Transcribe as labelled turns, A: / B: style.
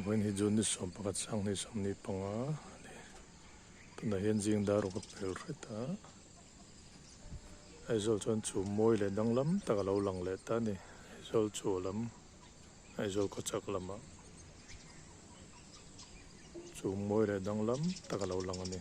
A: when hi jun ni som pakat sang ni som ni panga tuna hian jing daru ka pel reta aizol chuan chu mawi le danglam taka lo lang le ta ni aizol chu lam aizol kawchak lama chu mawi le danglam taka lo lang ani